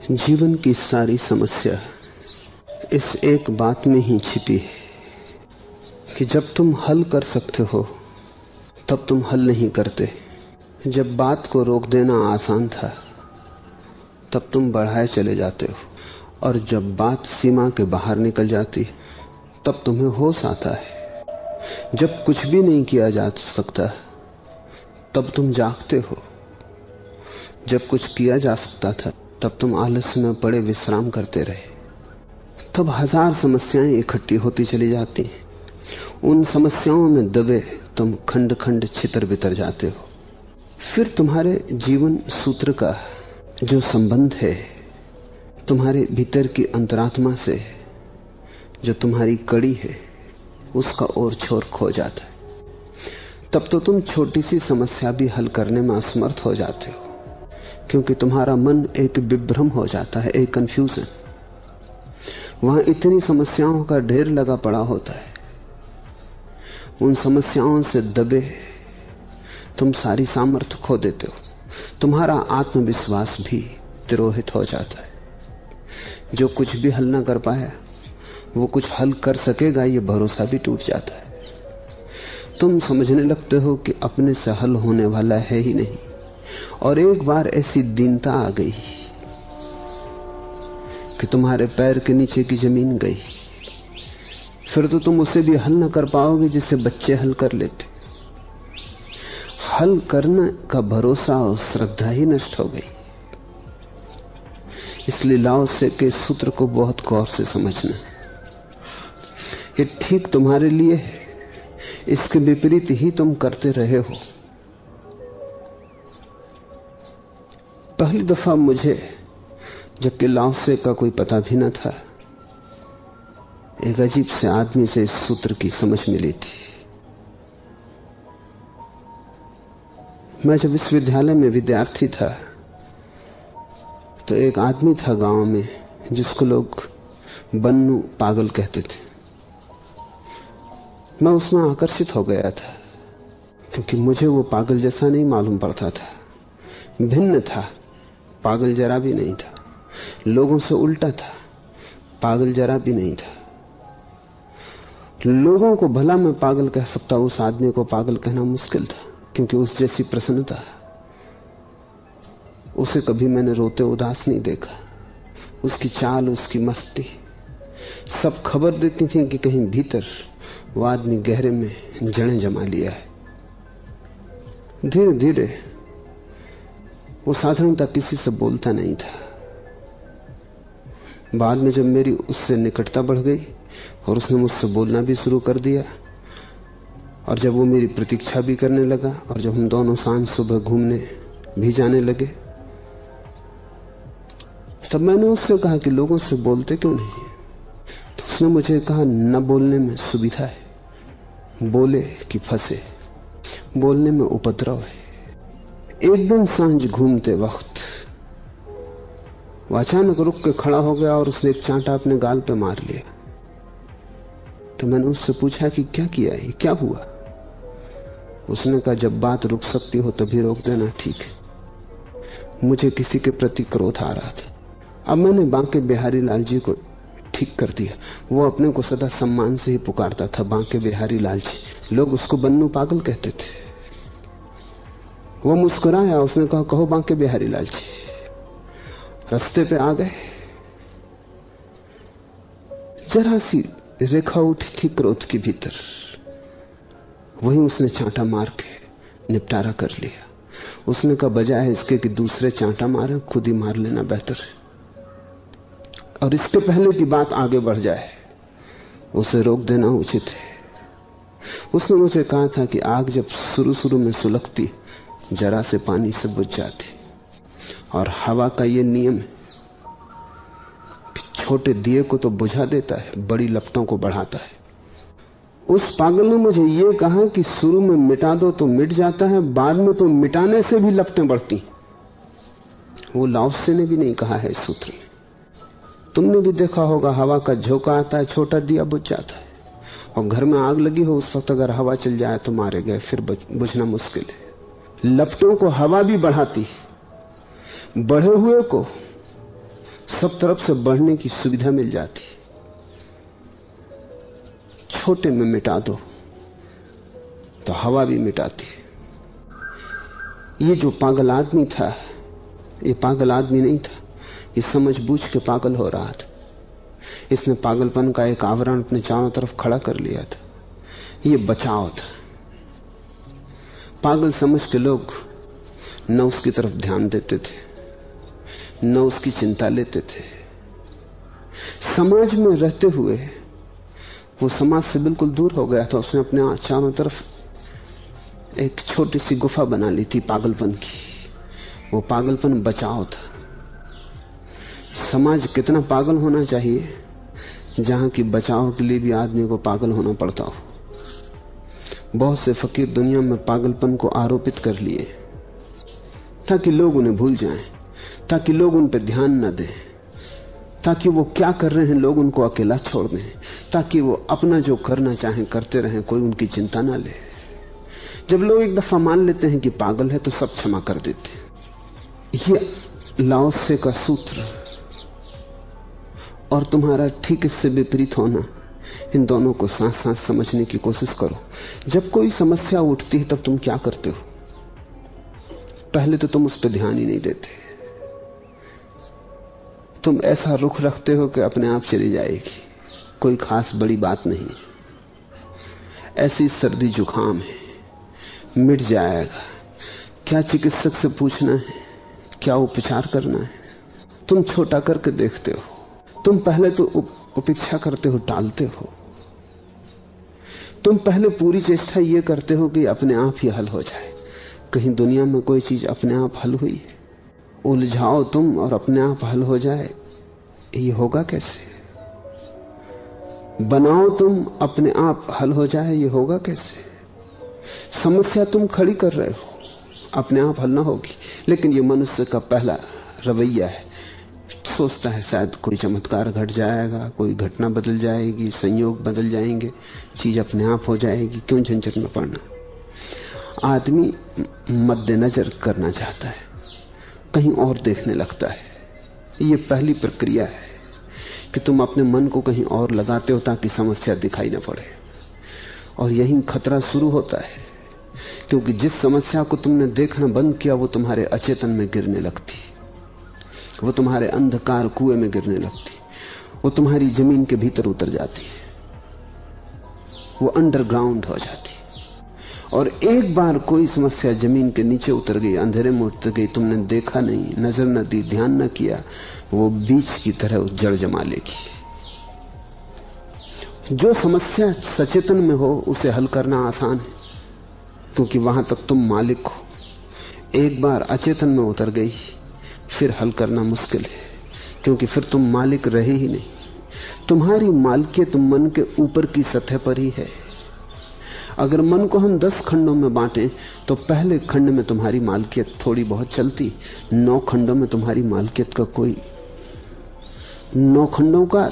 जीवन की सारी समस्या इस एक बात में ही छिपी है कि जब तुम हल कर सकते हो तब तुम हल नहीं करते। जब बात को रोक देना आसान था तब तुम बढ़ाए चले जाते हो, और जब बात सीमा के बाहर निकल जाती तब तुम्हें होश आता है। जब कुछ भी नहीं किया जा सकता तब तुम जागते हो। जब कुछ किया जा सकता था तब तुम आलस में पड़े विश्राम करते रहे। तब हजार समस्याएं इकट्ठी होती चली जाती हैं। उन समस्याओं में दबे तुम खंड खंड छितर बितर जाते हो। फिर तुम्हारे जीवन सूत्र का जो संबंध है तुम्हारे भीतर की अंतरात्मा से, जो तुम्हारी कड़ी है, उसका और छोर खो जाता है। तब तो तुम छोटी सी समस्या भी हल करने में असमर्थ हो जाते हो, क्योंकि तुम्हारा मन एक विभ्रम हो जाता है, एक कंफ्यूजन। वहां इतनी समस्याओं का ढेर लगा पड़ा होता है। उन समस्याओं से दबे तुम सारी सामर्थ्य खो देते हो। तुम्हारा आत्मविश्वास भी तिरोहित हो जाता है। जो कुछ भी हल ना कर पाया वो कुछ हल कर सकेगा, ये भरोसा भी टूट जाता है। तुम समझने लगते हो कि अपने से हल होने वाला है ही नहीं। और एक बार ऐसी दीनता आ गई कि तुम्हारे पैर के नीचे की जमीन गई, फिर तो तुम उसे भी हल न कर पाओगे जिसे बच्चे हल कर लेते। हल करने का भरोसा और श्रद्धा ही नष्ट हो गई। इसलिए लाओ से के सूत्र को बहुत गौर से समझना। ये ठीक तुम्हारे लिए है, इसके विपरीत ही तुम करते रहे हो। पहली दफा मुझे, जबकि लाओ से का कोई पता भी न था, एक अजीब से आदमी से इस सूत्र की समझ मिली थी। मैं जब विश्वविद्यालय में विद्यार्थी था तो एक आदमी था गांव में जिसको लोग बन्नू पागल कहते थे। मैं उसमें आकर्षित हो गया था, क्योंकि मुझे वो पागल जैसा नहीं मालूम पड़ता था। भिन्न था, पागल जरा भी नहीं था। लोगों से उल्टा था, पागल जरा भी नहीं था। लोगों को भला मैं पागल कह सकता, उस आदमी को पागल कहना मुश्किल था, क्योंकि उस जैसी प्रसन्नता, उसे कभी मैंने रोते उदास नहीं देखा। उसकी चाल, उसकी मस्ती सब खबर देती थी कि कहीं भीतर वो आदमी गहरे में जड़ें जमा लिया है। धीरे धीरे वो साधारणतः किसी से बोलता नहीं था। बाद में जब मेरी उससे निकटता बढ़ गई और उसने मुझसे बोलना भी शुरू कर दिया, और जब वो मेरी प्रतीक्षा भी करने लगा, और जब हम दोनों सांझ सुबह घूमने भी जाने लगे, तब मैंने उससे कहा कि लोगों से बोलते क्यों नहीं? तो उसने मुझे कहा, न बोलने में सुविधा है, बोले कि फंसे, बोलने में उपद्रव है। एक दिन सांझ घूमते वक्त वो अचानक रुक के खड़ा हो गया और उसने एक चांटा अपने गाल पे मार लिया। तो मैंने उससे पूछा कि क्या किया है, क्या हुआ? उसने कहा, जब बात रुक सकती हो तभी रोक देना ठीक है। मुझे किसी के प्रति क्रोध आ रहा था। अब मैंने बांके बिहारी लाल जी को ठीक कर दिया। वो अपने को सदा सम्मान से ही पुकारता था, बांके बिहारी लाल जी। लोग उसको बन्नू पागल कहते थे। वो मुस्कुराया, उसने कहा, कहो बांके बिहारी लाल जी। रास्ते पे आ गए, जरा सी रेखा उठी थी क्रोध के भीतर, वहीं उसने चांटा मार के निपटारा कर लिया। उसने कहा, बजाय इसके कि दूसरे चांटा मारे, खुद ही मार लेना बेहतर है, और इसके पहले की बात आगे बढ़ जाए उसे रोक देना उचित है। उसने मुझे कहा था कि आग जब शुरू शुरू में सुलगती, जरा से पानी से बुझ जाती, और हवा का ये नियम है कि छोटे दिए को तो बुझा देता है, बड़ी लपटों को बढ़ाता है। उस पागल ने मुझे ये कहा कि शुरू में मिटा दो तो मिट जाता है, बाद में तो मिटाने से भी लपटें बढ़ती। वो लाओ से ने भी नहीं कहा है इस सूत्र में। तुमने भी देखा होगा, हवा का झोंका आता है, छोटा दिया बुझ जाता है, और घर में आग लगी हो उस वक्त अगर हवा चल जाए तो मारे गए, फिर बुझना मुश्किल है। लपटों को हवा भी बढ़ाती, बढ़े हुए को सब तरफ से बढ़ने की सुविधा मिल जाती। छोटे में मिटा दो तो हवा भी मिटाती। ये जो पागल आदमी था, ये पागल आदमी नहीं था, ये समझबूझ के पागल हो रहा था। इसने पागलपन का एक आवरण अपने चारों तरफ खड़ा कर लिया था। ये बचाव था। पागल समझ के लोग न उसकी तरफ ध्यान देते थे, न उसकी चिंता लेते थे। समाज में रहते हुए वो समाज से बिल्कुल दूर हो गया था। उसने अपने चारों तरफ एक छोटी सी गुफा बना ली थी पागलपन की। वो पागलपन बचाव था। समाज कितना पागल होना चाहिए जहां की बचाव के लिए भी आदमी को पागल होना पड़ता हो। बहुत से फकीर दुनिया में पागलपन को आरोपित कर लिए ताकि लोग उन्हें भूल जाएं, ताकि लोग उन पर ध्यान न दें, ताकि वो क्या कर रहे हैं लोग उनको अकेला छोड़ दें, ताकि वो अपना जो करना चाहें करते रहें, कोई उनकी चिंता ना ले। जब लोग एक दफा मान लेते हैं कि पागल है तो सब क्षमा कर देते। ये लाओ त्से का सूत्र और तुम्हारा ठीक इससे विपरीत होना, इन दोनों को साथ साथ समझने की कोशिश करो। जब कोई समस्या उठती है तब तुम क्या करते हो? पहले तो तुम उस पर ध्यान ही नहीं देते। तुम ऐसा रुख रखते हो कि अपने आप चली जाएगी, कोई खास बड़ी बात नहीं, ऐसी सर्दी जुकाम है, मिट जाएगा। क्या चिकित्सक से पूछना है, क्या उपचार करना है? तुम छोटा करके देखते हो। तुम पहले तो उपेक्षा करते हो, टालते हो। तुम पहले पूरी चेष्टा ये करते हो कि अपने आप ही हल हो जाए। कहीं दुनिया में कोई चीज अपने आप हल हुई? उलझाओ तुम और अपने आप हल हो जाए, ये होगा कैसे? बनाओ तुम अपने आप हल हो जाए, ये होगा कैसे? समस्या तुम खड़ी कर रहे हो, अपने आप हल ना होगी। लेकिन ये मनुष्य का पहला रवैया है। सोचता है शायद कोई चमत्कार घट जाएगा, कोई घटना बदल जाएगी, संयोग बदल जाएंगे, चीज अपने आप हो जाएगी, क्यों झंझट में पड़ना। आदमी मद्देनजर करना चाहता है, कहीं और देखने लगता है। ये पहली प्रक्रिया है कि तुम अपने मन को कहीं और लगाते हो ताकि समस्या दिखाई ना पड़े। और यही खतरा शुरू होता है, क्योंकि जिस समस्या को तुमने देखना बंद किया वो तुम्हारे अचेतन में गिरने लगती, वो तुम्हारे अंधकार कुएं में गिरने लगती, वो तुम्हारी जमीन के भीतर उतर जाती, वो अंडरग्राउंड हो जाती। और एक बार कोई समस्या जमीन के नीचे उतर गई, अंधेरे में उतर गई, तुमने देखा नहीं, नजर न दी, ध्यान न किया, वो बीज की तरह जड़ जमा लेगी। जो समस्या सचेतन में हो उसे हल करना आसान है, क्योंकि वहां तक तुम मालिक हो। एक बार अचेतन में उतर गई फिर हल करना मुश्किल है, क्योंकि फिर तुम मालिक रहे ही नहीं। तुम्हारी मालिकियत मन के ऊपर की सतह पर ही है। अगर मन को हम 10 खंडों में बांटें तो पहले खंड में तुम्हारी मालिकियत थोड़ी बहुत चलती, 9 खंडों में तुम्हारी मालिकियत का 9 खंडों का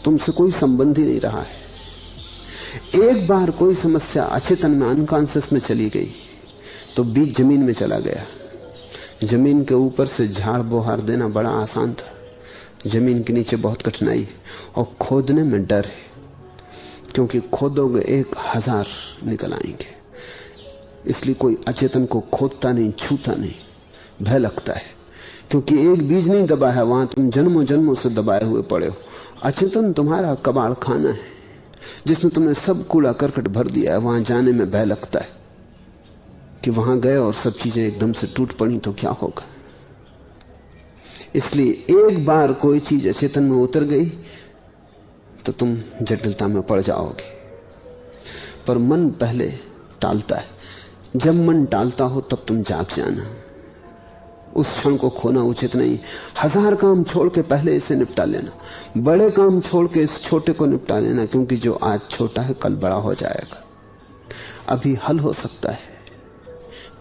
तुमसे कोई संबंध ही नहीं रहा है। एक बार कोई समस्या अचेतन में, अनकॉन्शियस में चली गई तो बीज जमीन में चला गया। जमीन के ऊपर से झाड़ बोहार देना बड़ा आसान था, जमीन के नीचे बहुत कठिनाई है और खोदने में डर है, क्योंकि खोदोगे 1000 निकल आएंगे। इसलिए कोई अचेतन को खोदता नहीं, छूता नहीं, भय लगता है, क्योंकि एक बीज नहीं दबा है, वहां तुम जन्मों जन्मों से दबाए हुए पड़े हो। अचेतन तुम्हारा कबाड़ खाना है जिसमें तुमने सब कूड़ा करकट भर दिया है। वहां जाने में भय लगता है कि वहां गए और सब चीजें एकदम से टूट पड़ी तो क्या होगा। इसलिए एक बार कोई चीज अचेतन में उतर गई तो तुम जटिलता में पड़ जाओगे। पर मन पहले टालता है। जब मन टालता हो तब तुम जाग जाना, उस क्षण को खोना उचित नहीं। 1000 काम छोड़ के पहले इसे निपटा लेना, बड़े काम छोड़ के इस छोटे को निपटा लेना, क्योंकि जो आज छोटा है कल बड़ा हो जाएगा। अभी हल हो सकता है,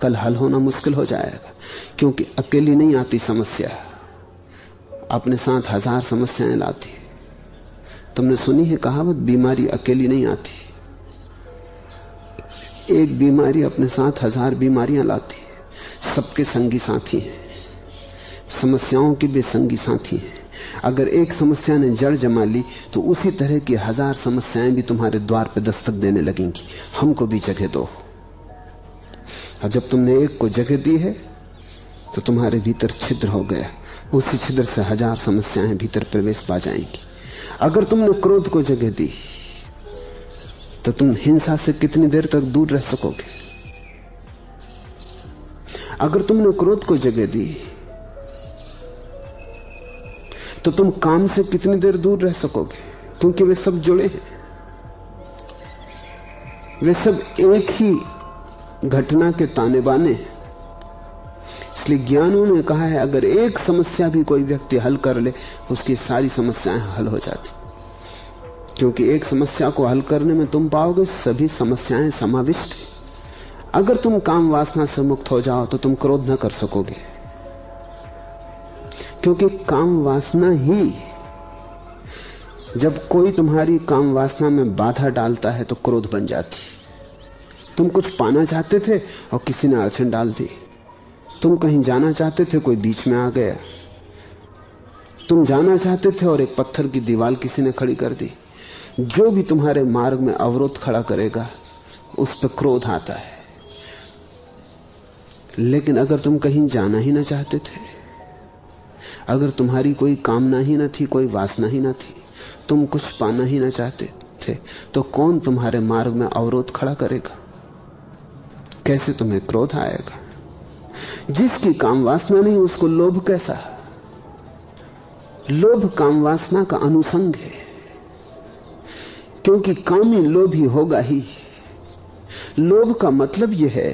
कल हल होना मुश्किल हो जाएगा, क्योंकि अकेली नहीं आती समस्या, अपने साथ 1000 समस्याएं लाती। तुमने सुनी है कहावत, बीमारी अकेली नहीं आती, एक बीमारी अपने साथ 1000 बीमारियां लाती। सबके संगी साथी हैं, समस्याओं के भी संगी साथी हैं, अगर एक समस्या ने जड़ जमा ली तो उसी तरह की 1000 समस्याएं भी तुम्हारे द्वार पर दस्तक देने लगेंगी। हमको भी जगह दो। और जब तुमने एक को जगह दी है तो तुम्हारे भीतर छिद्र हो गया, उसी छिद्र से 1000 समस्याएं भीतर प्रवेश पा जाएंगी। अगर तुमने क्रोध को जगह दी तो तुम हिंसा से कितनी देर तक दूर रह सकोगे? अगर तुमने क्रोध को जगह दी तो तुम काम से कितनी देर दूर रह सकोगे? क्योंकि वे सब जुड़े हैं, वे सब एक ही घटना के ताने बाने हैं। इसलिए ज्ञानों ने कहा है अगर एक समस्या भी कोई व्यक्ति हल कर ले उसकी सारी समस्याएं हल हो जाती। क्योंकि एक समस्या को हल करने में तुम पाओगे सभी समस्याएं समाविष्ट हैं। अगर तुम काम वासना से मुक्त हो जाओ तो तुम क्रोध न कर सकोगे, क्योंकि काम वासना ही, जब कोई तुम्हारी काम वासना में बाधा डालता है तो क्रोध बन जाती। तुम कुछ पाना चाहते थे और किसी ने अड़चन डाल दी। तुम कहीं जाना चाहते थे, कोई बीच में आ गया। तुम जाना चाहते थे और एक पत्थर की दीवार किसी ने खड़ी कर दी। जो भी तुम्हारे मार्ग में अवरोध खड़ा करेगा उस पर क्रोध आता है। लेकिन अगर तुम कहीं जाना ही ना चाहते थे, अगर तुम्हारी कोई कामना ही ना थी, कोई वासना ही ना थी, तुम कुछ पाना ही ना चाहते थे, तो कौन तुम्हारे मार्ग में अवरोध खड़ा करेगा? कैसे तुम्हें क्रोध आएगा? जिसकी काम वासना नहीं उसको लोभ कैसा? लोभ काम वासना का अनुसंग है, क्योंकि कामी लोभी होगा ही। लोभ का मतलब यह है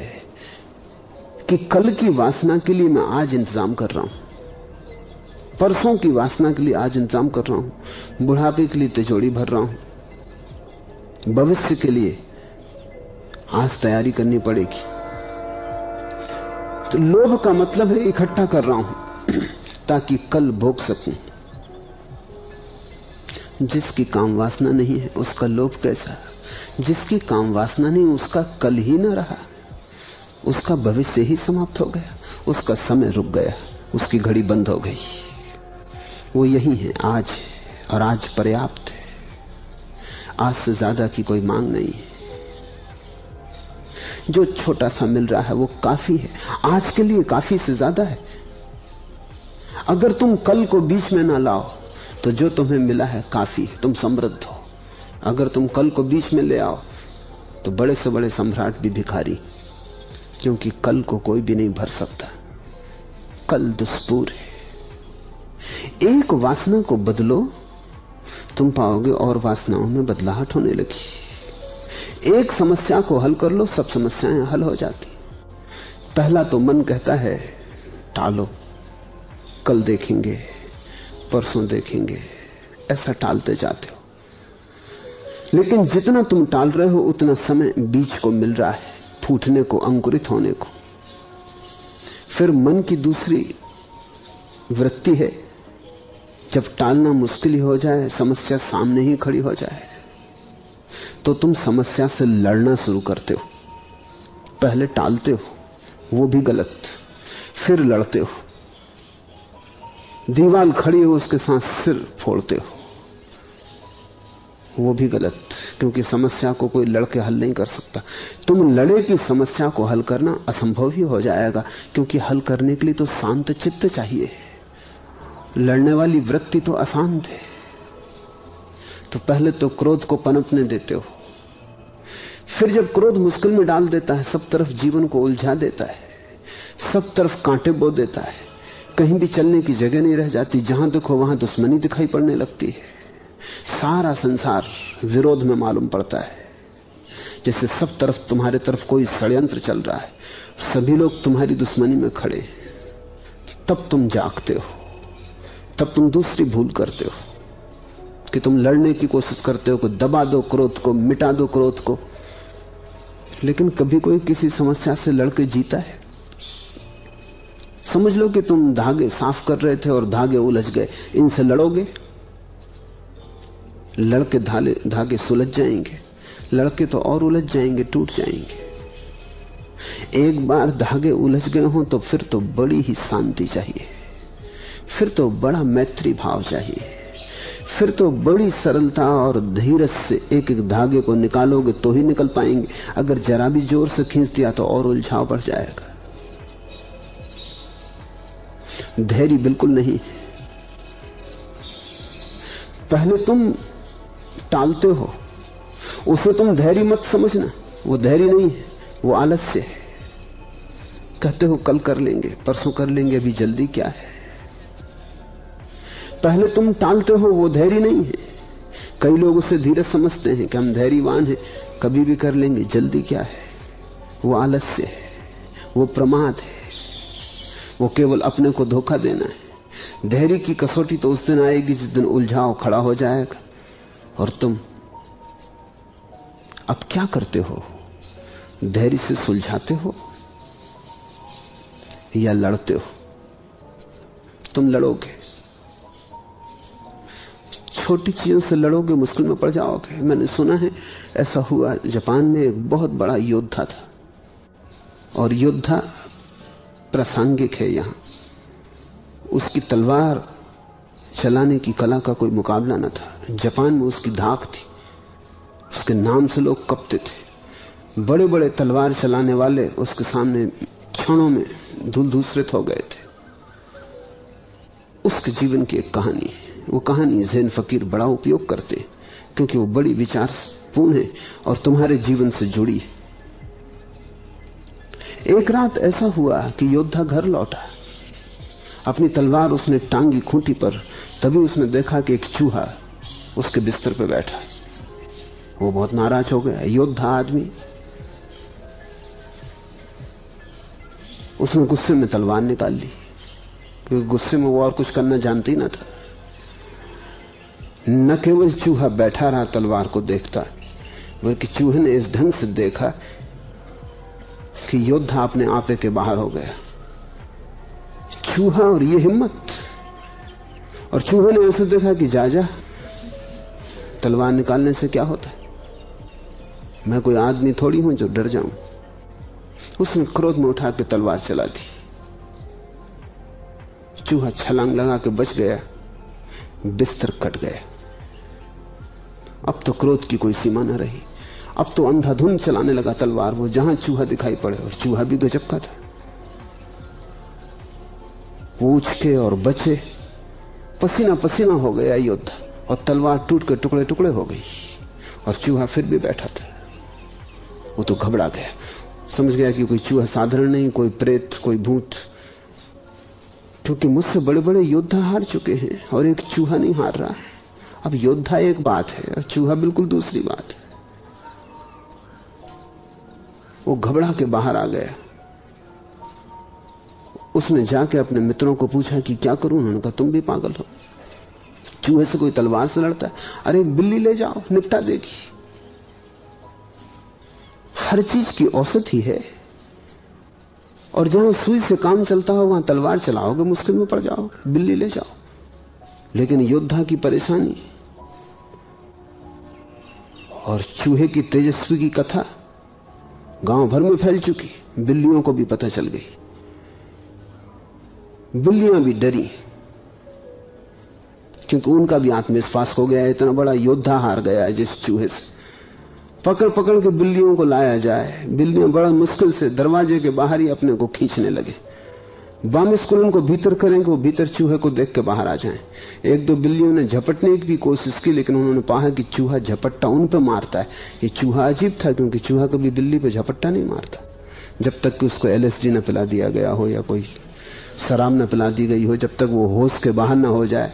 कि कल की वासना के लिए मैं आज इंतजाम कर रहा हूं, परसों की वासना के लिए आज इंतजाम कर रहा हूं, बुढ़ापे के लिए तिजोरी भर रहा हूं, भविष्य के लिए आज तैयारी करनी पड़ेगी। तो लोभ का मतलब है इकट्ठा कर रहा हूं ताकि कल भोग सकूं। जिसकी काम वासना नहीं है उसका लोभ कैसा? जिसकी काम वासना नहीं उसका कल ही ना रहा, उसका भविष्य ही समाप्त हो गया, उसका समय रुक गया, उसकी घड़ी बंद हो गई। वो यही है आज, और आज पर्याप्त है। आज से ज्यादा की कोई मांग नहीं है। जो छोटा सा मिल रहा है वो काफी है, आज के लिए काफी से ज्यादा है। अगर तुम कल को बीच में ना लाओ तो जो तुम्हें मिला है काफी है, तुम समृद्ध हो। अगर तुम कल को बीच में ले आओ तो बड़े से बड़े सम्राट भी भिखारी, क्योंकि कल को कोई भी नहीं भर सकता। कल दुष्पूर है। एक वासना को बदलो, तुम पाओगे और वासनाओं में बदलाहट होने लगी। एक समस्या को हल कर लो, सब समस्याएं हल हो जाती। पहला तो मन कहता है टालो, कल देखेंगे, परसों देखेंगे, ऐसा टालते जाते हो। लेकिन जितना तुम टाल रहे हो उतना समय बीज को मिल रहा है फूटने को, अंकुरित होने को। फिर मन की दूसरी वृत्ति है, जब टालना मुश्किल ही हो जाए, समस्या सामने ही खड़ी हो जाए, तो तुम समस्या से लड़ना शुरू करते हो। पहले टालते हो, वो भी गलत, फिर लड़ते हो। दीवार खड़ी हो उसके साथ सिर फोड़ते हो, वो भी गलत, क्योंकि समस्या को कोई लड़के हल नहीं कर सकता। तुम लड़े कि समस्या को हल करना असंभव ही हो जाएगा, क्योंकि हल करने के लिए तो शांत चित्त चाहिए। लड़ने वाली वृत्ति तो अशांत है। तो पहले तो क्रोध को पनपने देते हो, फिर जब क्रोध मुश्किल में डाल देता है, सब तरफ जीवन को उलझा देता है, सब तरफ कांटे बो देता है, कहीं भी चलने की जगह नहीं रह जाती, जहां देखो वहां दुश्मनी दिखाई पड़ने लगती है। सारा संसार विरोध में मालूम पड़ता है, जैसे सब तरफ तुम्हारे तरफ कोई षड्यंत्र चल रहा है, सभी लोग तुम्हारी दुश्मनी में खड़े। तब तुम जागते हो, तब तुम दूसरी भूल करते हो कि तुम लड़ने की कोशिश करते हो कि दबा दो क्रोध को, मिटा दो क्रोध को। लेकिन कभी कोई किसी समस्या से लड़के जीता है? समझ लो कि तुम धागे साफ कर रहे थे और धागे उलझ गए, इनसे लड़ोगे? लड़के धागे सुलझ जाएंगे, लड़के तो और उलझ जाएंगे, टूट जाएंगे। एक बार धागे उलझ गए हों तो फिर तो बड़ी ही शांति चाहिए, फिर तो बड़ा मैत्री भाव चाहिए, फिर तो बड़ी सरलता और धीरज से एक एक धागे को निकालोगे तो ही निकल पाएंगे। अगर जरा भी जोर से खींच दिया तो और उलझाव बढ़ जाएगा। धैर्य बिल्कुल नहीं। पहले तुम टालते हो, उसे तुम धैर्य मत समझना। वो धैर्य नहीं है, वो आलस्य है। कहते हो कल कर लेंगे, परसों कर लेंगे, अभी जल्दी क्या है। पहले तुम टालते हो, वो धैर्य नहीं है। कई लोग उसे धीरज समझते हैं कि हम धैर्यवान हैं, कभी भी कर लेंगे, जल्दी क्या है। वो आलस्य है, वो प्रमाद है, वो केवल अपने को धोखा देना है। धैर्य की कसौटी तो उस दिन आएगी जिस दिन उलझाव खड़ा हो जाएगा और तुम अब क्या करते हो? धैर्य से सुलझाते हो या लड़ते हो? तुम लड़ोगे, छोटी चीजों से लड़ोगे, मुश्किल में पड़ जाओगे। मैंने सुना है ऐसा हुआ, जापान में एक बहुत बड़ा योद्धा था और योद्धा प्रासंगिक है यहां। उसकी तलवार चलाने की कला का कोई मुकाबला न था। जापान में उसकी धाक थी, उसके नाम से लोग कपते थे। बड़े बड़े तलवार चलाने वाले उसके सामने क्षणों में धूल धूसरित हो गए थे। उसके जीवन की एक कहानी है। वो कहानी ज़ैन फकीर बड़ा उपयोग करते हैं क्योंकि वो बड़ी विचारपूर्ण है और तुम्हारे जीवन से जुड़ी है। एक रात ऐसा हुआ कि योद्धा घर लौटा, अपनी तलवार उसने टांगी खूंटी पर। तभी उसने देखा कि एक चूहा उसके बिस्तर पर बैठा है। वो बहुत नाराज हो गया, योद्धा आदमी। उसने गुस्से में तलवार निकाल ली क्योंकि गुस्से में वो और कुछ करना जानती ना था। न केवल चूहा बैठा रहा तलवार को देखता, बल्कि चूहे ने इस ढंग से देखा कि योद्धा अपने आपे के बाहर हो गया। चूहा और ये हिम्मत। और चूहे ने ऐसे देखा कि जा तलवार निकालने से क्या होता है, मैं कोई आदमी थोड़ी हूं जो डर जाऊं। उसने क्रोध में उठा के तलवार चला दी। चूहा छलांग लगा के बच गया, बिस्तर कट गया। अब तो क्रोध की कोई सीमा न रही। अब तो अंधाधुंध चलाने लगा तलवार, वो जहां चूहा दिखाई पड़े। और चूहा भी गजब का था, वो उछके और बचे। पसीना पसीना हो गया योद्धा और तलवार टूट के टुकड़े टुकड़े हो गई। और चूहा फिर भी बैठा था। वो तो घबरा गया, समझ गया कि कोई चूहा साधारण नहीं, कोई प्रेत, कोई भूत। क्योंकि मुझसे बड़े बड़े योद्धा हार चुके हैं और एक चूहा नहीं हार रहा। अब योद्धा एक बात है और चूहा बिल्कुल दूसरी बात है। वो घबरा के बाहर आ गया। उसने जाके अपने मित्रों को पूछा कि क्या करूं। उन्होंने कहा तुम भी पागल हो, चूहे से कोई तलवार से लड़ता है? अरे बिल्ली ले जाओ, निपटा देगी। हर चीज की औसत है और जहां सुई से काम चलता हो वहां तलवार चलाओगे, मुश्किल में पड़ जाओगे। बिल्ली ले जाओ। लेकिन योद्धा की परेशानी और चूहे की तेजस्वी की कथा गांव भर में फैल चुकी। बिल्लियों को भी पता चल गई। बिल्लियां भी डरी क्योंकि उनका भी आत्मविश्वास हो गया। इतना बड़ा योद्धा हार गया है जिस चूहे से। पकड़ पकड़ के बिल्लियों को लाया जाए। बिल्लियां बड़ा मुश्किल से दरवाजे के बाहर ही अपने को खींचने लगे। बामिस्कुल उनको भीतर करेंगे, वो भीतर चूहे को देख के बाहर आ जाएं। एक दो बिल्लियों ने झपटने की भी कोशिश की, लेकिन उन्होंने पाया कि चूहा झपट्टा उन पे मारता है। ये चूहा अजीब था क्योंकि चूहा कभी बिल्ली पे झपट्टा नहीं मारता जब तक कि उसको LSD न पिला दिया गया हो या कोई शराब न पिला दी गई हो, जब तक वो होश के बाहर न हो जाए।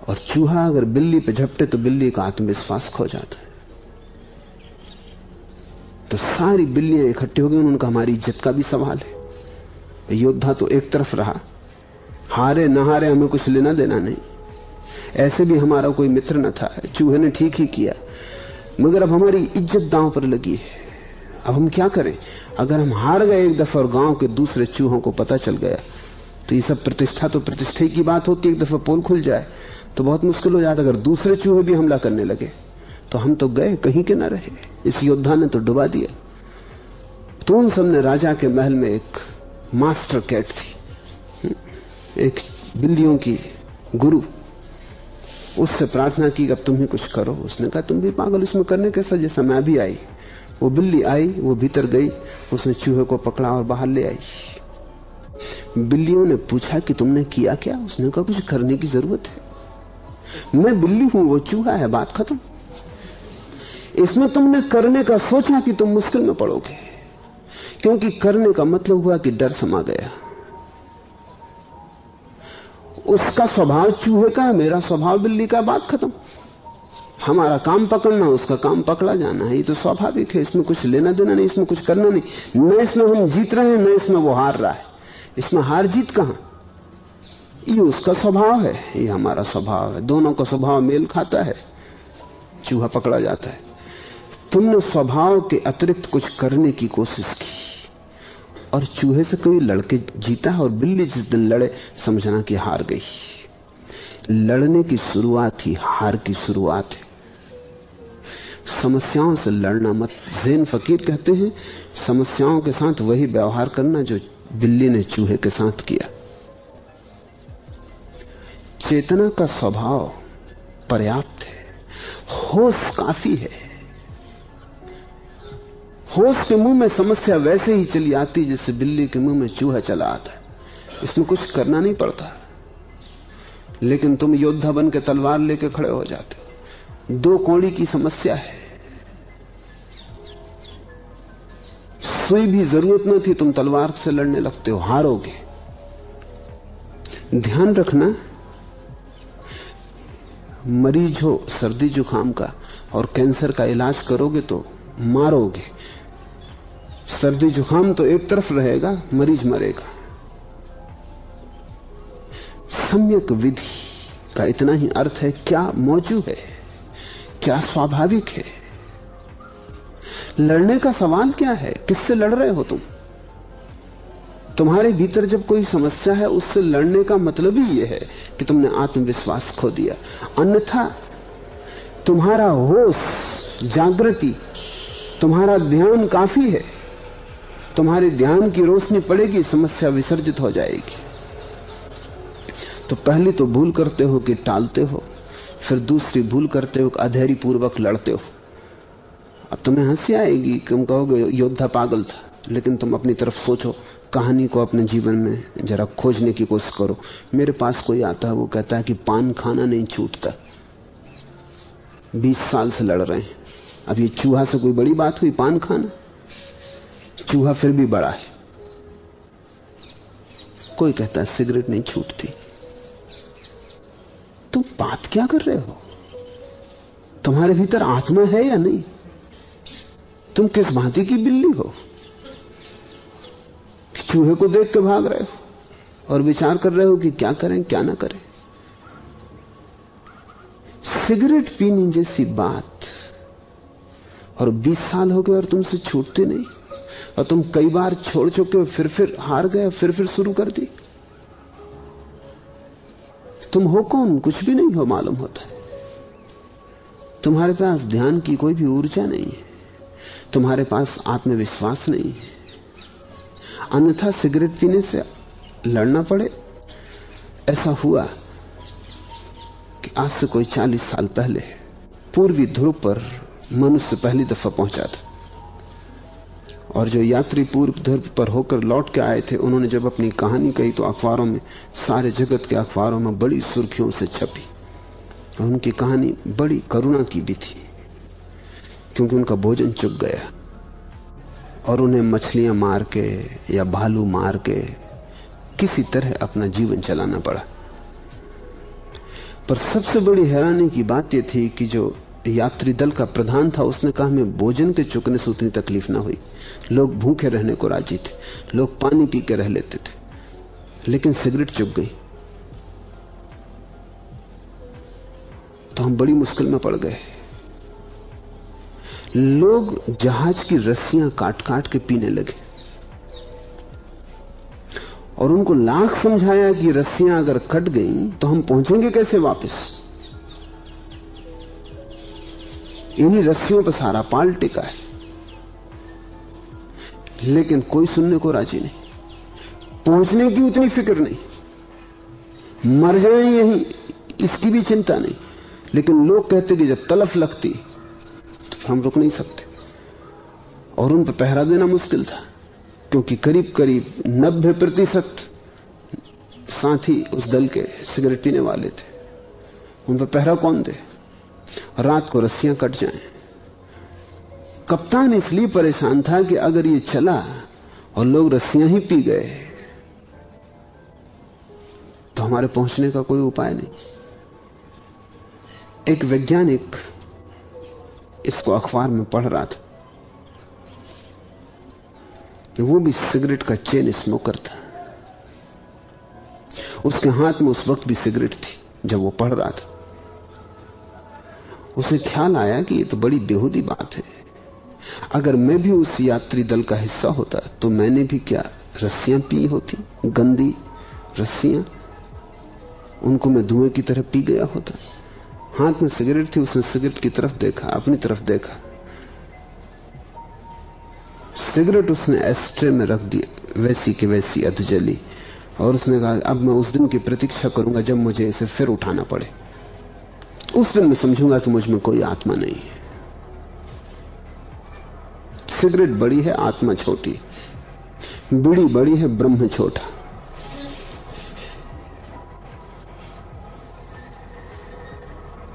और चूहा अगर बिल्ली पे झपटे तो बिल्ली का आत्मविश्वास खो जाता है। तो सारी बिल्लियां इकट्ठी हो गई। उन्होंने कहा हमारी इज्जत का भी सवाल है। योद्धा तो एक तरफ रहा, हारे न हारे हमें कुछ लेना देना नहीं। ऐसे भी हमारा कोई मित्र न था। चूहे ने ठीक ही किया, मगर अब हमारी इज्जत दांव पर लगी है। अब हम क्या करें? अगर हम हार गए एक दफा और गांव के दूसरे चूहों को पता चल गया तो ये सब प्रतिष्ठा तो प्रतिष्ठा की बात होती। एक दफा पोल खुल जाए तो बहुत मुश्किल हो जाता। अगर दूसरे चूहे भी हमला करने लगे तो हम तो गए, कहीं के न रहे। इस योद्धा ने तो डुबा दिया। तो उन सबने राजा के महल में एक मास्टर कैट थी, एक बिल्लियों की गुरु, उससे प्रार्थना की कि अब तुम ही कुछ करो। उसने कहा तुम भी पागल, इसमें करने कैसा, जैसा मैं भी आई। वो बिल्ली आई, वो भीतर गई, उसने चूहे को पकड़ा और बाहर ले आई। बिल्लियों ने पूछा कि तुमने किया क्या? उसने कहा कुछ करने की जरूरत है, मैं बिल्ली हूं, वो चूहा है, बात खत्म। इसमें तुमने करने का सोचा कि तुम मुश्किल में पड़ोगे, क्योंकि करने का मतलब हुआ कि डर समा गया। उसका स्वभाव चूहे का है, मेरा स्वभाव बिल्ली का, बात खत्म। हमारा काम पकड़ना, उसका काम पकड़ा जाना है, ये तो स्वाभाविक है, इसमें कुछ लेना देना नहीं, इसमें कुछ करना नहीं। न इसमें हम जीत रहे हैं, न इसमें वो हार रहा है, इसमें हार जीत कहां। ये उसका स्वभाव है, ये हमारा स्वभाव है, दोनों का स्वभाव मेल खाता है, चूहा पकड़ा जाता है। तुमने स्वभाव के अतिरिक्त कुछ करने की कोशिश की और चूहे से कोई लड़के जीता है, और बिल्ली जिस दिन लड़े समझना कि हार गई। लड़ने की शुरुआत ही हार की शुरुआत है। समस्याओं से लड़ना मत। ज़ैन फकीर कहते हैं समस्याओं के साथ वही व्यवहार करना जो बिल्ली ने चूहे के साथ किया। चेतना का स्वभाव पर्याप्त है, होश काफी है। होश के मुंह में समस्या वैसे ही चली आती जैसे बिल्ली के मुंह में चूहा चला आता है, इसमें कुछ करना नहीं पड़ता। लेकिन तुम योद्धा बन के तलवार लेके खड़े हो जाते हो। दो कौड़ी की समस्या है, सुई भी जरूरत न थी, तुम तलवार से लड़ने लगते हो, हारोगे। ध्यान रखना, मरीज हो सर्दी जुकाम का और कैंसर का इलाज करोगे तो मारोगे। सर्दी जुकाम तो एक तरफ रहेगा, मरीज मरेगा। सम्यक विधि का इतना ही अर्थ है, क्या मौजूद है, क्या स्वाभाविक है। लड़ने का सवाल क्या है, किससे लड़ रहे हो तुम? तुम्हारे भीतर जब कोई समस्या है, उससे लड़ने का मतलब ही यह है कि तुमने आत्मविश्वास खो दिया। अन्यथा तुम्हारा होश, जागृति, तुम्हारा ध्यान काफी है। तुम्हारे ध्यान की रोशनी पड़ेगी, समस्या विसर्जित हो जाएगी। तो पहली तो भूल करते हो कि टालते हो, फिर दूसरी भूल करते हो कि अधैर्य पूर्वक लड़ते हो। अब तुम्हें हंसी आएगी, तुम कहोगे योद्धा पागल था, लेकिन तुम अपनी तरफ सोचो, कहानी को अपने जीवन में जरा खोजने की कोशिश करो। मेरे पास कोई आता है, वो कहता है कि पान खाना नहीं छूटता, 20 साल से लड़ रहे हैं। अब ये चूहा से कोई बड़ी बात हुई पान खाना? चूहा फिर भी बड़ा है। कोई कहता है सिगरेट नहीं छूटती। तुम बात क्या कर रहे हो? तुम्हारे भीतर आत्मा है या नहीं? तुम किस भांति की बिल्ली हो? चूहे को देख के भाग रहे हो और विचार कर रहे हो कि क्या करें क्या ना करें। सिगरेट पीने जैसी बात, और 20 साल हो गए और तुमसे छूटती नहीं, और तुम कई बार छोड़ चुके हो, फिर हार गए, फिर शुरू कर दी। तुम हो कौन? कुछ भी नहीं हो मालूम होता है। तुम्हारे पास ध्यान की कोई भी ऊर्जा नहीं है, तुम्हारे पास आत्मविश्वास नहीं है। अन्यथा सिगरेट पीने से लड़ना पड़े। ऐसा हुआ कि आज से कोई 40 साल पहले पूर्वी ध्रुव पर मनुष्य पहली दफा पहुंचा था, और जो यात्री पूर्व ध्रुव पर होकर लौट के आए थे, उन्होंने जब अपनी कहानी कही तो अखबारों में, सारे जगत के अखबारों में बड़ी सुर्खियों से छपी। और उनकी कहानी बड़ी करुणा की भी थी, क्योंकि उनका भोजन चुक गया और उन्हें मछलियां मार के या भालू मार के किसी तरह अपना जीवन चलाना पड़ा। पर सबसे बड़ी हैरानी की बात यह थी कि जो यात्री दल का प्रधान था, उसने कहा हमें भोजन के चुकने से उतनी तकलीफ ना हुई, लोग भूखे रहने को राजी थे, लोग पानी पी के रह लेते थे, लेकिन सिगरेट चुक गई तो हम बड़ी मुश्किल में पड़ गए। लोग जहाज की रस्सियां काट काट के पीने लगे, और उनको लाख समझाया कि रस्सियां अगर कट गई तो हम पहुंचेंगे कैसे वापस। इन्हीं रस्सियों पर सारा पाल टिका है, लेकिन कोई सुनने को राजी नहीं, पहुंचने की उतनी फिक्र नहीं। मर जाएं यही, इसकी भी चिंता नहीं। लेकिन लोग कहते कि जब तलफ लगती तो हम रुक नहीं सकते। और उन पर पहरा देना मुश्किल था, क्योंकि करीब करीब 90% साथी उस दल के सिगरेट पीने वाले थे। उन पर पहरा कौन दे? रात को रस्सियां कट जाएं। कप्तान इसलिए परेशान था कि अगर ये चला और लोग रस्सियां ही पी गए तो हमारे पहुंचने का कोई उपाय नहीं। एक वैज्ञानिक इसको अखबार में पढ़ रहा था, वो भी सिगरेट का चेन स्मोकर था। उसके हाथ में उस वक्त भी सिगरेट थी जब वो पढ़ रहा था। उसे ख्याल आया कि ये तो बड़ी बेहूदी बात है। अगर मैं भी उस यात्री दल का हिस्सा होता तो मैंने भी क्या रस्सियां पी होती, गंदी रस्सियां, उनको मैं धुएं की तरह पी गया होता। हाथ में सिगरेट थी, उसने सिगरेट की तरफ देखा, अपनी तरफ देखा। सिगरेट उसने एस्ट्रे में रख दी, वैसी की वैसी अध जली, और उसने कहा अब मैं उस दिन की प्रतीक्षा करूंगा जब मुझे इसे फिर उठाना पड़े। उस दिन मैं समझूंगा कि मुझ में कोई आत्मा नहीं है। सिगरेट बड़ी है, आत्मा छोटी। बीड़ी बड़ी है, ब्रह्म छोटा।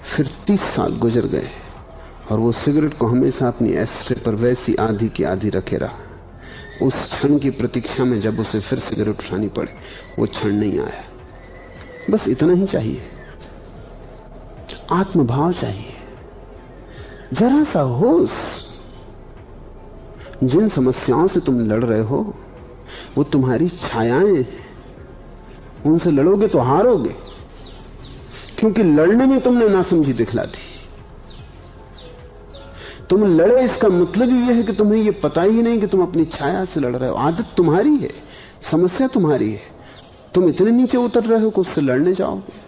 फिर 30 साल गुजर गए और वो सिगरेट को हमेशा अपनी एस्ट्रे पर वैसी आधी की आधी रखे रहा। उस क्षण की प्रतीक्षा में जब उसे फिर सिगरेट उठानी पड़े, वो क्षण नहीं आया। बस इतना ही चाहिए, आत्मभाव चाहिए, जरा सा होश। जिन समस्याओं से तुम लड़ रहे हो वो तुम्हारी छायाएं हैं। उनसे लड़ोगे तो हारोगे, क्योंकि लड़ने में तुमने नासमझी दिखला दी। तुम लड़े इसका मतलब ही यह है कि तुम्हें यह पता ही नहीं कि तुम अपनी छाया से लड़ रहे हो। आदत तुम्हारी है, समस्या तुम्हारी है। तुम इतने नीचे उतर रहे हो कि उससे लड़ने जाओगे।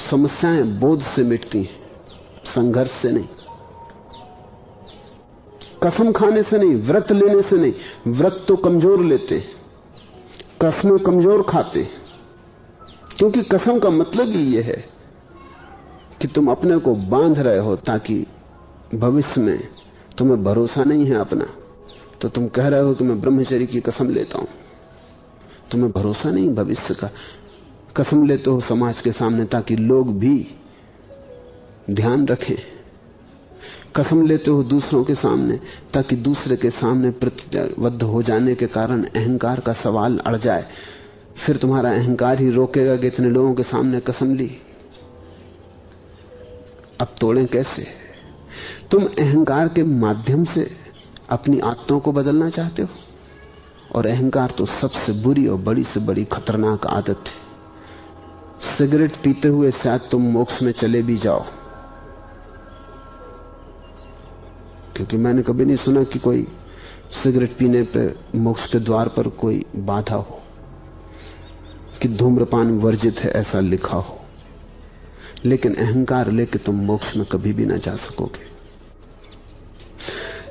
समस्याएं बोध से मिटती हैं, संघर्ष से नहीं, कसम खाने से नहीं, व्रत लेने से नहीं। व्रत तो कमजोर लेते, कसमें कमजोर खाते, क्योंकि कसम का मतलब ही यह है कि तुम अपने को बांध रहे हो ताकि भविष्य में तुम्हें भरोसा नहीं है अपना, तो तुम कह रहे हो कि मैं ब्रह्मचर्य की कसम लेता हूं। तुम्हें भरोसा नहीं भविष्य का, कसम लेते हो समाज के सामने ताकि लोग भी ध्यान रखें। कसम लेते हो दूसरों के सामने ताकि दूसरे के सामने प्रतिबद्ध हो जाने के कारण अहंकार का सवाल अड़ जाए। फिर तुम्हारा अहंकार ही रोकेगा कि इतने लोगों के सामने कसम ली, अब तोड़ें कैसे? तुम अहंकार के माध्यम से अपनी आदतों को बदलना चाहते हो, और अहंकार तो सबसे बुरी और बड़ी से बड़ी खतरनाक आदत है। सिगरेट पीते हुए शायद तुम मोक्ष में चले भी जाओ, क्योंकि मैंने कभी नहीं सुना कि कोई सिगरेट पीने पे मोक्ष के द्वार पर कोई बाधा हो, कि धूम्रपान वर्जित है ऐसा लिखा हो। लेकिन अहंकार लेके तुम मोक्ष में कभी भी ना जा सकोगे।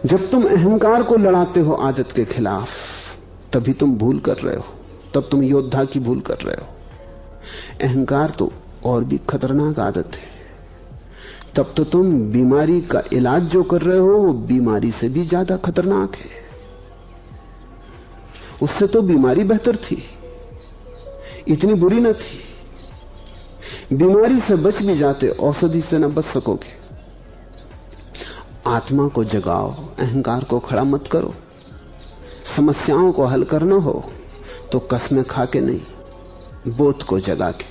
जब तुम अहंकार को लड़ाते हो आदत के खिलाफ, तभी तुम भूल कर रहे हो, तब तुम योद्धा की भूल कर रहे हो। अहंकार तो और भी खतरनाक आदत है। तब तो तुम बीमारी का इलाज जो कर रहे हो वो बीमारी से भी ज्यादा खतरनाक है। उससे तो बीमारी बेहतर थी, इतनी बुरी न थी। बीमारी से बच भी जाते, औषधि से न बच सकोगे। आत्मा को जगाओ, अहंकार को खड़ा मत करो। समस्याओं को हल करना हो तो कसमें खा के नहीं, बोध को जगा के।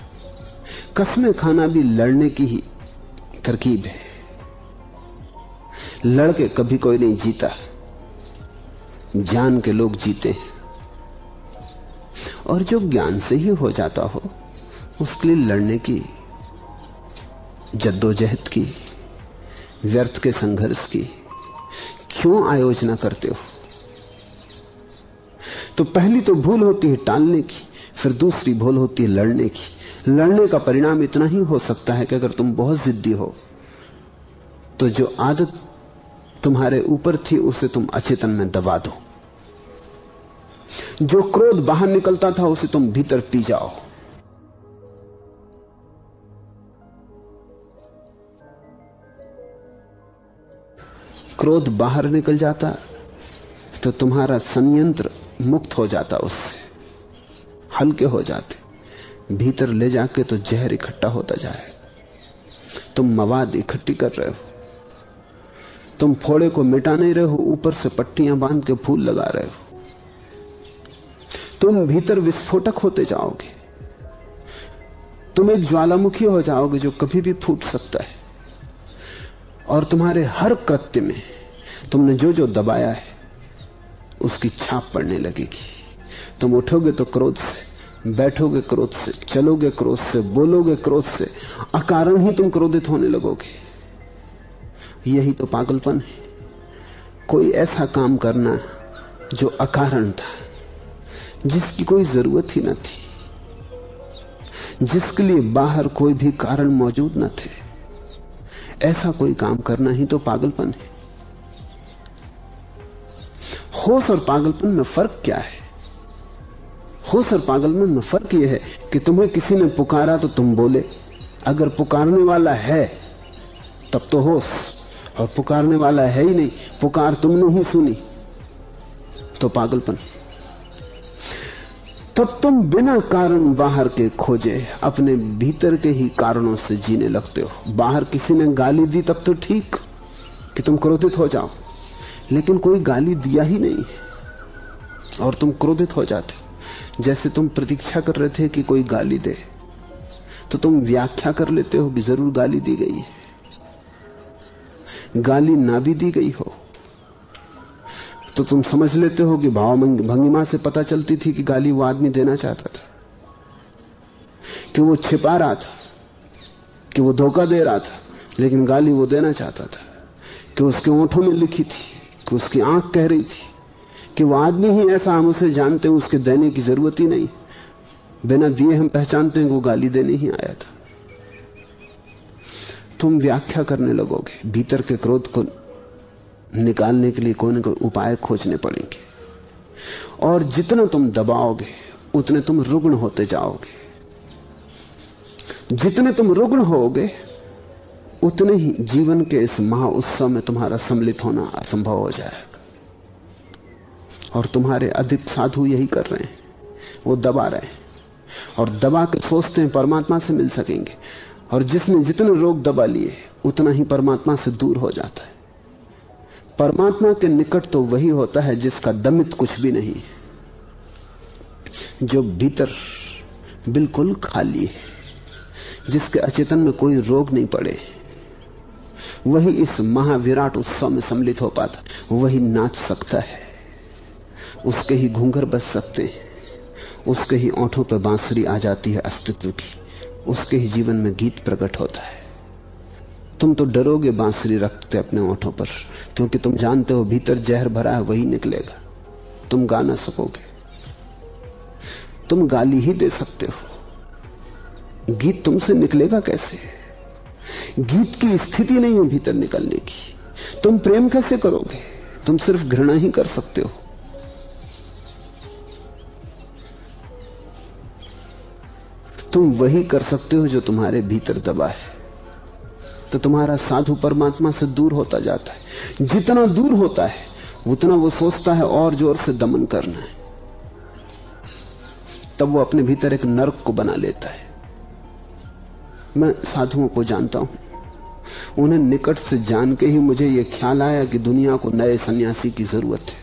कसमें खाना भी लड़ने की ही तरकीब है। लड़के कभी कोई नहीं जीता, ज्ञान के लोग जीते हैं। और जो ज्ञान से ही हो जाता हो उसके लिए लड़ने की, जद्दोजहद की, व्यर्थ के संघर्ष की क्यों आयोजना करते हो? तो पहली तो भूल होती है टालने की, फिर दूसरी भूल होती है लड़ने की। लड़ने का परिणाम इतना ही हो सकता है कि अगर तुम बहुत जिद्दी हो तो जो आदत तुम्हारे ऊपर थी उसे तुम अचेतन में दबा दो। जो क्रोध बाहर निकलता था उसे तुम भीतर पी जाओ। क्रोध बाहर निकल जाता तो तुम्हारा संयंत्र मुक्त हो जाता, उससे हल्के हो जाते। भीतर ले जाके तो जहर इकट्ठा होता जाए। तुम मवाद इकट्ठी कर रहे हो, तुम फोड़े को मिटा नहीं रहे हो, ऊपर से पट्टियां बांध के फूल लगा रहे हो। तुम भीतर विस्फोटक होते जाओगे, तुम एक ज्वालामुखी हो जाओगे जो कभी भी फूट सकता है। और तुम्हारे हर कृत्य में तुमने जो जो दबाया है उसकी छाप पड़ने लगेगी। तुम उठोगे तो क्रोध से, बैठोगे क्रोध से, चलोगे क्रोध से, बोलोगे क्रोध से, अकारण ही तुम क्रोधित होने लगोगे। यही तो पागलपन है। कोई ऐसा काम करना जो अकारण था, जिसकी कोई जरूरत ही न थी, जिसके लिए बाहर कोई भी कारण मौजूद न थे, ऐसा कोई काम करना ही तो पागलपन है। होश और पागलपन में फर्क क्या है? होश और पागलपन में फर्क यह है कि तुम्हें किसी ने पुकारा तो तुम बोले। अगर पुकारने वाला है तब तो होश, और पुकारने वाला है ही नहीं, पुकार तुमने ही सुनी, तो पागलपन। तब तुम बिना कारण बाहर के खोजे अपने भीतर के ही कारणों से जीने लगते हो। बाहर किसी ने गाली दी तब तो ठीक कि तुम क्रोधित हो जाओ, लेकिन कोई गाली दिया ही नहीं और तुम क्रोधित हो जाते हो। जैसे तुम प्रतीक्षा कर रहे थे कि कोई गाली दे, तो तुम व्याख्या कर लेते हो कि जरूर गाली दी गई है। गाली ना भी दी गई हो तो तुम समझ लेते हो कि भाव भंगिमा से पता चलती थी कि गाली वो आदमी देना चाहता था, कि वो छिपा रहा था, कि वो धोखा दे रहा था, लेकिन गाली वो देना चाहता था। कि उसके होठों में लिखी थी, कि उसकी आंख कह रही थी कि वो आदमी ही ऐसा, हम उसे जानते हैं, उसके देने की जरूरत ही नहीं, बिना दिए हम पहचानते हैं कि वो गाली देने ही आया था। तुम व्याख्या करने लगोगे। भीतर के क्रोध को निकालने के लिए कोई न कोई उपाय खोजने पड़ेंगे, और जितना तुम दबाओगे उतने तुम रुग्ण होते जाओगे। जितने तुम रुग्ण होगे उतने ही जीवन के इस महा उत्सव में तुम्हारा सम्मिलित होना असंभव हो जाएगा। और तुम्हारे अधिक साधु यही कर रहे हैं, वो दबा रहे हैं और दबा के सोचते हैं परमात्मा से मिल सकेंगे। और जिसने जितने रोग दबा लिए उतना ही परमात्मा से दूर हो जाता है। परमात्मा के निकट तो वही होता है जिसका दमित कुछ भी नहीं, जो भीतर बिल्कुल खाली है, जिसके अचेतन में कोई रोग नहीं पड़े। वही इस महाविराट उत्सव में सम्मिलित हो पाता, वही नाच सकता है, उसके ही घूंघर बज सकते हैं, उसके ही ओंठों पर बांसुरी आ जाती है अस्तित्व की, उसके ही जीवन में गीत प्रकट होता है। तुम तो डरोगे बांसुरी रखते अपने ओंठों पर, क्योंकि तुम जानते हो भीतर जहर भरा है, वही निकलेगा। तुम गा ना सकोगे, तुम गाली ही दे सकते हो, गीत तुमसे निकलेगा कैसे? गीत की स्थिति नहीं है भीतर निकलने की। तुम प्रेम कैसे करोगे? तुम सिर्फ घृणा ही कर सकते हो। तुम वही कर सकते हो जो तुम्हारे भीतर दबा है। तो तुम्हारा साधु परमात्मा से दूर होता जाता है। जितना दूर होता है उतना वो सोचता है और जोर से दमन करना है। तब वो अपने भीतर एक नरक को बना लेता है। मैं साधुओं को जानता हूं, उन्हें निकट से जान के ही मुझे यह ख्याल आया कि दुनिया को नए सन्यासी की जरूरत है।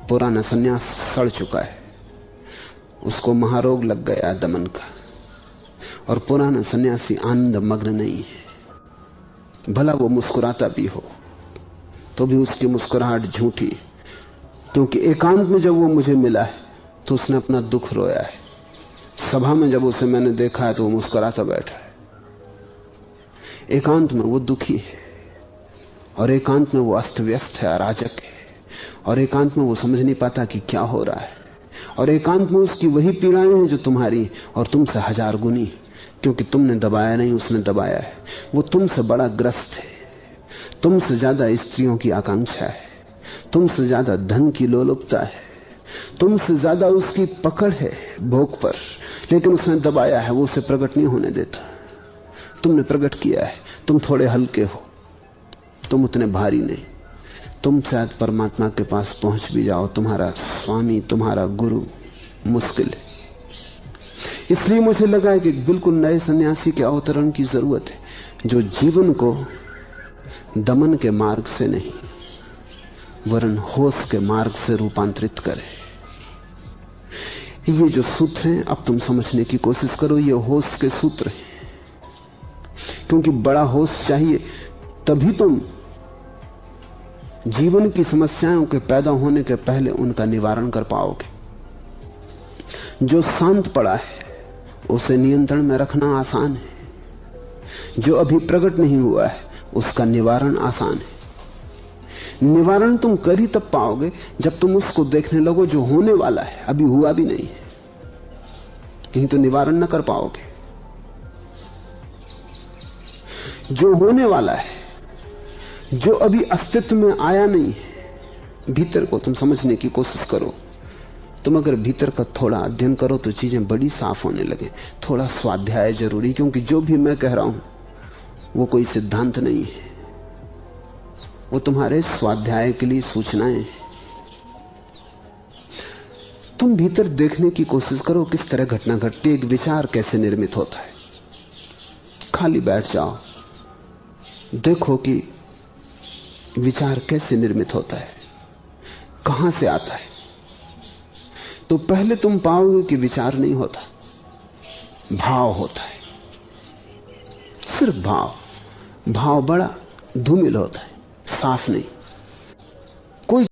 पुराना सन्यास सड़ चुका है, उसको महारोग लग गया दमन का, और पुराना सन्यासी आनंद मग्न नहीं है। भला वो मुस्कुराता भी हो तो भी उसकी मुस्कुराहट झूठी, क्योंकि एकांत में जब वो मुझे मिला है तो उसने अपना दुख रोया है। सभा में जब उसे मैंने देखा है तो वो मुस्कुराता बैठा है। एकांत में वो दुखी है, और एकांत में वो अस्त व्यस्त है, अराजक है, और एकांत में वो समझ नहीं पाता कि क्या हो रहा है। और एकांत में उसकी वही पीड़ाएं हैं जो तुम्हारी और तुमसे 1000 गुनी, क्योंकि तुमने दबाया नहीं, उसने दबाया है। वो तुमसे बड़ा ग्रस्त है, तुमसे ज्यादा स्त्रियों की आकांक्षा है, तुमसे ज्यादा धन की लोलुपता है, तुमसे ज्यादा उसकी पकड़ है भोग पर, लेकिन उसने दबाया है, वो उसे प्रकट नहीं होने देता। तुमने प्रकट किया है, तुम थोड़े हल्के हो, तुम उतने भारी नहीं। तुम शायद परमात्मा के पास पहुंच भी जाओ, तुम्हारा स्वामी, तुम्हारा गुरु मुश्किल है। इसलिए मुझे लगा कि बिल्कुल नए सन्यासी के अवतरण की जरूरत है, जो जीवन को दमन के मार्ग से नहीं वरन होश के मार्ग से रूपांतरित करे। ये जो सूत्र हैं, अब तुम समझने की कोशिश करो, ये होश के सूत्र हैं। क्योंकि बड़ा होश चाहिए, तभी तुम जीवन की समस्याओं के पैदा होने के पहले उनका निवारण कर पाओगे। जो शांत पड़ा है उसे नियंत्रण में रखना आसान है, जो अभी प्रकट नहीं हुआ है उसका निवारण आसान है। निवारण तुम कर ही तब पाओगे जब तुम उसको देखने लगो जो होने वाला है, अभी हुआ भी नहीं है। नहीं तो निवारण न कर पाओगे। जो होने वाला है, जो अभी अस्तित्व में आया नहीं है, भीतर को तुम समझने की कोशिश करो। तुम अगर भीतर का थोड़ा अध्ययन करो तो चीजें बड़ी साफ होने लगे। थोड़ा स्वाध्याय जरूरी, क्योंकि जो भी मैं कह रहा हूं वो कोई सिद्धांत नहीं है, वो तुम्हारे स्वाध्याय के लिए सूचनाएं हैं। तुम भीतर देखने की कोशिश करो किस तरह घटना घटती है, एक विचार कैसे निर्मित होता है। खाली बैठ जाओ, देखो कि विचार कैसे निर्मित होता है, कहां से आता है। तो पहले तुम पाओगे कि विचार नहीं होता, भाव होता है, सिर्फ भाव। भाव बड़ा धूमिल होता है, साफ नहीं।